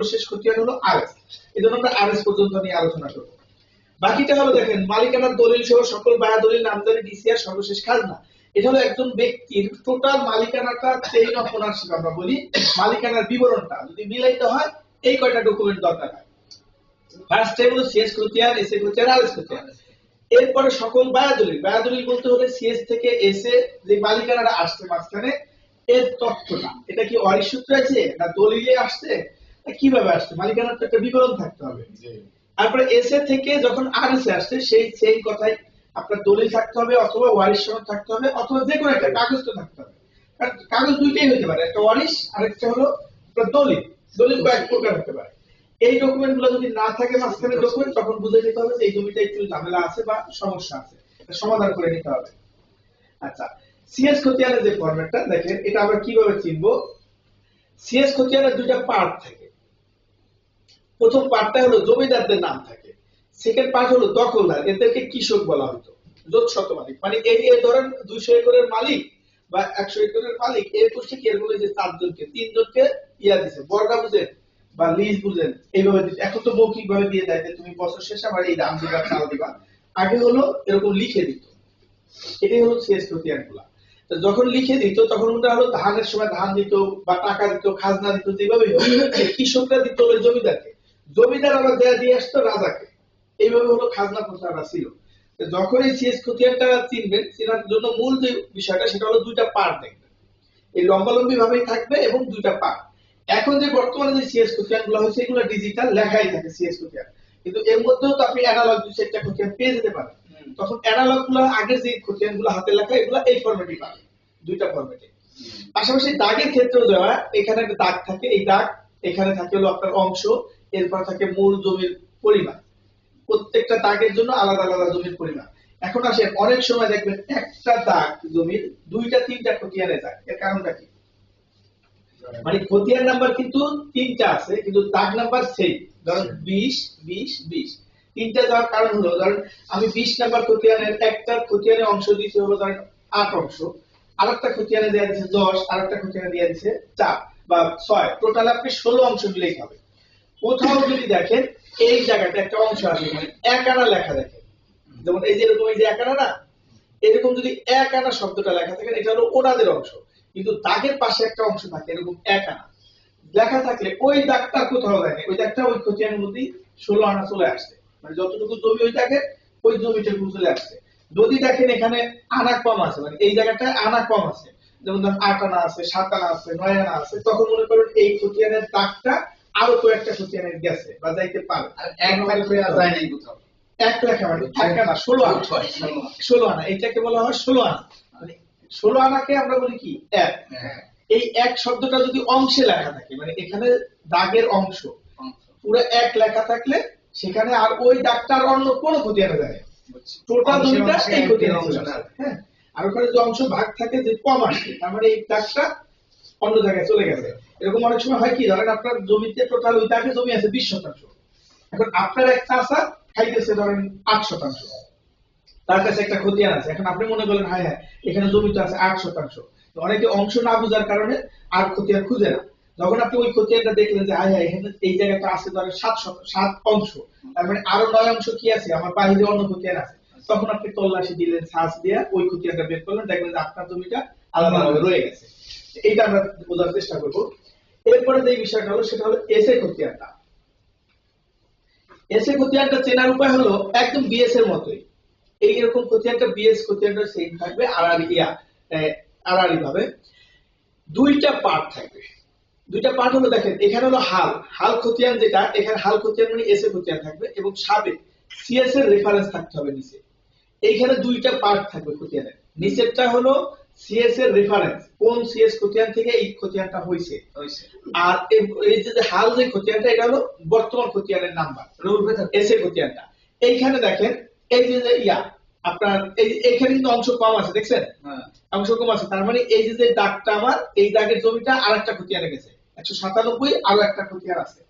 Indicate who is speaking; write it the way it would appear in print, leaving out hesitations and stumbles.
Speaker 1: সর্বশেষ খতিয়ান হলো আরএস। এজন্য আমরা আরএস পর্যন্ত নিয়ে আলোচনা করব। বাকিটা হলো দেখেন মালিকানার দলিল সহ সকল বায়া দলিল নামজারি ডিসিআর সর্বশেষ খাজনা। এটা হলো একজন ব্যক্তির টোটাল মালিকানাটা চেইন অফ ওনারশিপ আমরা বলি, মালিকানার বিবরণটা যদি মিলাইতে হয় এই কয়টা ডকুমেন্ট দরকার হয়। ফার্স্ট টাইম হলো সিএস খতিয়ান, এসএ খতিয়ান, আরএস খতিয়ান। এরপরে সকল বায়া দলিল। বায়া দলিল বলতে হলে সিএস থেকে এসএ যে মালিকানাটা আসছে মাঝখানে এর তথ্যটা, এটা কি ওয়ারিশ সূত্রে আছে না দলিলে আসছে না কিভাবে আসছে, মালিকানার তো একটা বিবরণ থাকতে হবে। তারপরে এসএ থেকে যখন আরএসএ আসছে সেই কথাই আপনার দলিল থাকতে হবে অথবা ওয়ারিশ সনদ থাকতে হবে অথবা যে কোনো একটা কাগজ তো থাকতে হবে। কারণ কাগজ দুইটাই হতে পারে, একটা ওয়ারিশ আর একটা হলো আপনার দলিল। দলিল কয়েক প্রকার হতে পারে। এই ডকুমেন্ট গুলো যদি না থাকে মাঝখানে ডকুমেন্ট, তখন বুঝে নিতে হবে যে এই জমিটা একটু ঝামেলা আছে বা সমস্যা আছে, সমাধান করে নিতে হবে। আচ্ছা, সিএস খতিয়ানের যে ফরম্যাটটা দেখেন, এটা আমরা কিভাবে চিনবো। সিএস খতিয়ানের দুইটা পার্ট থাকে। প্রথম পার্টটা হলো জমিদারদের নাম থাকে, সেকেন্ড পার্ট হলো দখলদার, এদেরকে কৃষক বলা হতো, জোট শত মালিক। মানে এই ধরেন 200 একরের মালিক বা 100 একরের মালিক, এর করছে কি এর বলে যে 4জনকে 3জনকে ইয়া দিছে, বর্গা বুঝেন বা লিজ বুঝেন, এইভাবে দিচ্ছে। এখন তো মৌখিক ভাবে দিয়ে দেয় যে তুমি বছর শেষে আমার এই দাম দিবা, চাল দিবা। আগে হলো এরকম লিখে দিত। এটাই হলো সিএস খতিয়ান গুলা। যখন লিখে দিত তখন ওটা হলো ধানের সময় ধান দিত বা টাকা দিত, খাজনা দিত, যেভাবে কৃষকরা দিত হলো জমিদারকে, জমিদার আবার দেয়া দিয়ে আসতো রাজাকে। এইভাবে হলো খাজনা প্রথাটা ছিল। যখন এই সিএস খতিয়ানটা চিনবেন, চেনার জন্য মূল যে বিষয়টা সেটা হলো দুইটা পার্ট দেখবেন, এই লম্বালম্বি ভাবেই থাকবে এবং দুইটা পার্ট। এখন যে বর্তমানে যে সিএস খতিয়ান গুলো হয়েছে এগুলো ডিজিটাল লেখাই থাকে সিএস খতিয়ান, কিন্তু এর মধ্যেও তো আপনি অ্যানালগ দুই চারটা খতিয়ান পেয়ে যেতে পারেন। তখন অ্যানালগ গুলো আগে যে খতিয়ান গুলো হাতে লেখা এগুলো এই ফরম্যাটই পাবে, দুইটা ফরম্যাটে। পাশাপাশি দাগের ক্ষেত্রেও দেওয়া, এখানে একটা দাগ থাকে, এই দাগ এখানে থাকে হলো আপনার অংশ, এরপর থাকে মূল জমির পরিমাণ। প্রত্যেকটা দাগের জন্য আলাদা আলাদা জমির পরিমাণ। এখন আসেন অনেক সময় দেখবেন একটা দাগ জমির দুইটা তিনটা খতিয়ানে যায়, এর কারণটা কি? মানে খতিয়ান নাম্বার কিন্তু তিনটা আছে কিন্তু দাগ নাম্বার সেম। ধরেন 20 20 20 তিনটা যাওয়ার কারণ হলো, ধরেন আমি 20 নাম্বার খতিয়ানের একটা খতিয়ানে অংশ দিয়েছি হলো ধরেন 8 অংশ, আরেকটা খতিয়ানে দেয়া দিয়েছে 10, আরেকটা খতিয়ানে দেয়া দিয়েছে 4 বা 6, টোটাল আপনি 16 অংশ দিলেই হবে। কোথাও যদি দেখেন এই জায়গাটা একটা অংশ আছে, মানে এক আনা লেখা দেখেন, যেমন এই যে এরকম এই যে এক আনা না, এরকম যদি এক আনা শব্দটা লেখা থাকে এটা হলো ওনাদের অংশ, কিন্তু দাগের পাশে একটা অংশ থাকে এরকম এক আনা লেখা থাকলে ওই দাগটা কোথাও দেখে, ওই দাগটা ওই খতিয়ানের মধ্যে 16 আনা চলে আসছে, মানে যতটুকু জমি ওই দাগে ওই জমিটুকু চলে আসছে। যদি দেখেন এখানে আনা কম আছে, মানে এই জায়গাটায় আনা কম আছে, যেমন ধরেন 8 আনা আছে, 7 আনা আছে, 9 আনা আছে, তখন মনে করেন এই খতিয়ানের দাগটা আরো কয়েকটা খতিয়ানের গেছে বা যাইতে পারে। আর এক লাখ হয়ে যায় নাই কোথাও, এক লেখা মানে এক আনা 16 আনা, 16 আনা, এটাকে বলা হয় 16 আনা। মানে 16 আনাকে আমরা বলি কি এক। এই এক শব্দটা যদি অংশে লেখা থাকে, মানে এখানে দাগের অংশ পুরো এক লেখা থাকলে সেখানে আর ওই দাগটার অন্য কোন খতিয়ানে যায়, টোটাল জমিটা এই খতিয়ানে অংশ। হ্যাঁ, আর ওখানে যে অংশ ভাগ থাকে যে কম আসে, তার মানে এই দাগটা অন্য জায়গায় চলে গেছে। এরকম অনেক সময় হয় কি, ধরেন আপনার জমিতে টোটাল ওই দাগে জমি আছে 20%, এখন আপনার এক চাষা খাইতেছে ধরেন 8%, তার কাছে একটা খতিয়ান আছে। এখন আপনি মনে করলেন হ্যাঁ হ্যাঁ এখানে জমি তো আছে 8%, অনেকে অংশ না বোঝার কারণে আর খতিয়ান খুঁজে না। যখন আপনি ওই খতিয়ানটা দেখলেন যে হ্যাঁ হ্যাঁ এখানে এই জায়গাটা আছে ধরেন 7 অংশ, তার মানে আরো 9 অংশ কি আছে আমার বাইরে অন্য খতিয়ান আছে, তখন আপনি তল্লাশি দিলেন, সার্চ দিয়ে ওই খতিয়ানটা বের করলেন, দেখবেন যে আপনার জমিটা আলাদাভাবে রয়ে গেছে। এইটা আমরা বোঝার চেষ্টা করব। এরপরে যে বিষয়টা হলো সেটা হলো এসএ খতিয়ানটা। এসএ খতিয়ানটা চেনার উপায় হলো একদম বিএস এর মতোই, এইরকম খতিয়ানটা বিএস খতিয়ানটা সেম থাকবে, আড়াআড়ি ভাবে দুইটা পার্ট থাকবে। দুইটা পার্ট হলো দেখেন এখানে হলো হাল খতিয়ান, যেটা এখানে হাল খতিয়ান মানে এসএ খতিয়ান থাকবে এবং সাবে সিএস এর রেফারেন্স থাকতে হবে নিচে। এইখানে দুইটা পার্ট থাকবে খতিয়ানের, নিচেরটা হলো সিএস এর রেফারেন্স, কোন সিএস খতিয়ান থেকে এই খতিয়ানটা হইছে, আর এই যে হাল যে খতিয়ানটা এটা হলো বর্তমান খতিয়ানের নাম্বার এসএ খতিয়ানটা। এইখানে দেখেন এই যে ইয়া আপনার এইখানে কিন্তু অংশ কম আছে, দেখছেন অংশ কম আছে, তার মানে এই যে দাগটা আমার এই দাগের জমিটা আরেকটা খতিয়ানে গেছে 197, আরো একটা খতিয়ান আছে।